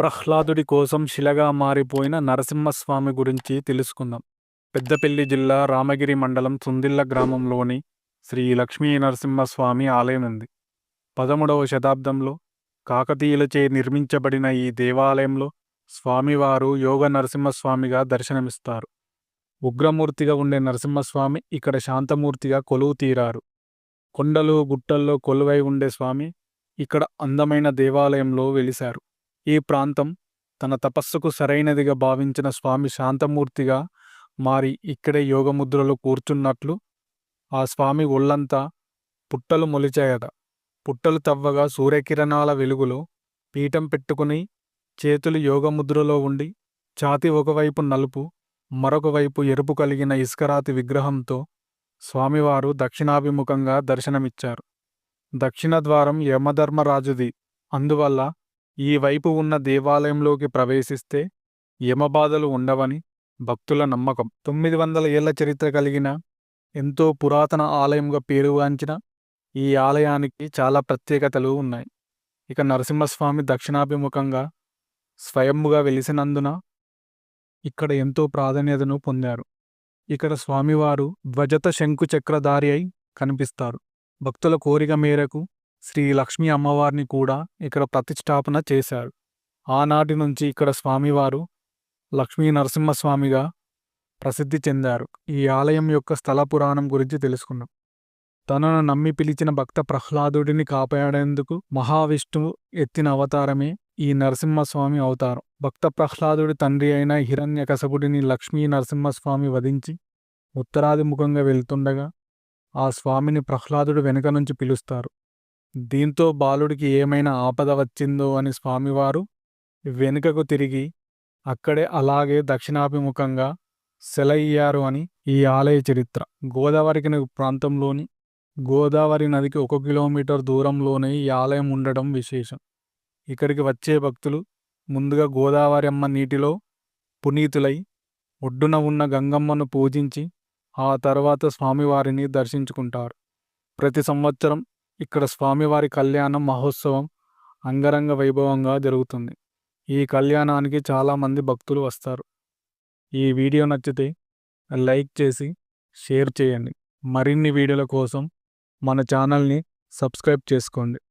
ప్రహ్లాదుడి కోసం శిలగా మారిపోయిన నరసింహస్వామి గురించి తెలుసుకుందాం. పెద్దపల్లి జిల్లా రామగిరి మండలం సుందిళ్ళ గ్రామంలోని శ్రీ లక్ష్మీ నరసింహస్వామి ఆలయం ఉంది. 13వ శతాబ్దంలో కాకతీయులచే నిర్మించబడిన ఈ దేవాలయంలో స్వామివారు యోగ నరసింహస్వామిగా దర్శనమిస్తారు. ఉగ్రమూర్తిగా ఉండే నరసింహస్వామి ఇక్కడ శాంతమూర్తిగా కొలువు తీరారు. కొండలు గుట్టల్లో కొలువై ఉండే స్వామి ఇక్కడ అందమైన దేవాలయంలో వెలిశారు. ఈ ప్రాంతం తన తపస్సుకు సరైనదిగా భావించిన స్వామి శాంతమూర్తిగా మారి ఇక్కడే యోగముద్రలో కూర్చున్నట్లు ఆ స్వామి ఒళ్ళంతా పుట్టలు మొలిచాయట. పుట్టలు తవ్వగా సూర్యకిరణాల వెలుగులో పీఠం పెట్టుకుని చేతులు యోగముద్రలో ఉండి ఛాతి ఒకవైపు నలుపు మరొక వైపు ఎరుపు కలిగిన ఇసుకరాతి విగ్రహంతో స్వామివారు దక్షిణాభిముఖంగా దర్శనమిచ్చారు. దక్షిణ ద్వారం యమధర్మరాజుది. అందువల్ల ఈ వైపు ఉన్న దేవాలయంలోకి ప్రవేశిస్తే యమబాధలు ఉండవని భక్తుల నమ్మకం. 900 ఏళ్ల చరిత్ర కలిగిన ఎంతో పురాతన ఆలయంగా పేరుగాంచిన ఈ ఆలయానికి చాలా ప్రత్యేకతలు ఉన్నాయి. ఇక నరసింహస్వామి దక్షిణాభిముఖంగా స్వయంగా వెలిసినందున ఇక్కడ ఎంతో ప్రాధాన్యతను పొందారు. ఇక్కడ స్వామివారు ధ్వజత శంకు చక్రధారి అయి కనిపిస్తారు. భక్తుల కోరిక మేరకు శ్రీ లక్ష్మీ అమ్మవారిని కూడా ఇక్కడ ప్రతిష్టాపన చేశారు. ఆనాటి నుంచి ఇక్కడ స్వామివారు లక్ష్మీ నరసింహస్వామిగా ప్రసిద్ధి చెందారు. ఈ ఆలయం యొక్క స్థల పురాణం గురించి తెలుసుకున్నాం. తనను నమ్మి పిలిచిన భక్త ప్రహ్లాదుడిని కాపాడేందుకు మహావిష్ణువు ఎత్తిన అవతారమే ఈ నరసింహస్వామి అవతారం. భక్త ప్రహ్లాదుడి తండ్రి అయిన హిరణ్యకశపుడిని లక్ష్మీ నరసింహస్వామి వధించి ఉత్తరాదిముఖంగా వెళ్తుండగా ఆ స్వామిని ప్రహ్లాదుడు వెనుక నుంచి పిలుస్తారు. దీంతో బాలుడికి ఏమైనా ఆపద వచ్చిందో అని స్వామివారు వెనుకకు తిరిగి అక్కడే అలాగే దక్షిణాభిముఖంగా సెలయ్యారు అని ఈ ఆలయ చరిత్ర. గోదావరికి ప్రాంతంలోని గోదావరి నదికి 1 కిలోమీటర్ దూరంలోనే ఈ ఆలయం ఉండడం విశేషం. ఇక్కడికి వచ్చే భక్తులు ముందుగా గోదావరి అమ్మ నీటిలో పునీతులై ఒడ్డున ఉన్న గంగమ్మను పూజించి ఆ తర్వాత స్వామివారిని దర్శించుకుంటారు. ప్రతి సంవత్సరం ఇక్కడ స్వామివారి కళ్యాణ మహోత్సవం అంగరంగ వైభవంగా జరుగుతుంది. ఈ కళ్యాణానికి చాలామంది భక్తులు వస్తారు. ఈ వీడియో నచ్చితే లైక్ చేసి షేర్ చేయండి. మరిన్ని వీడియోల కోసం మన ఛానల్ని సబ్స్క్రైబ్ చేసుకోండి.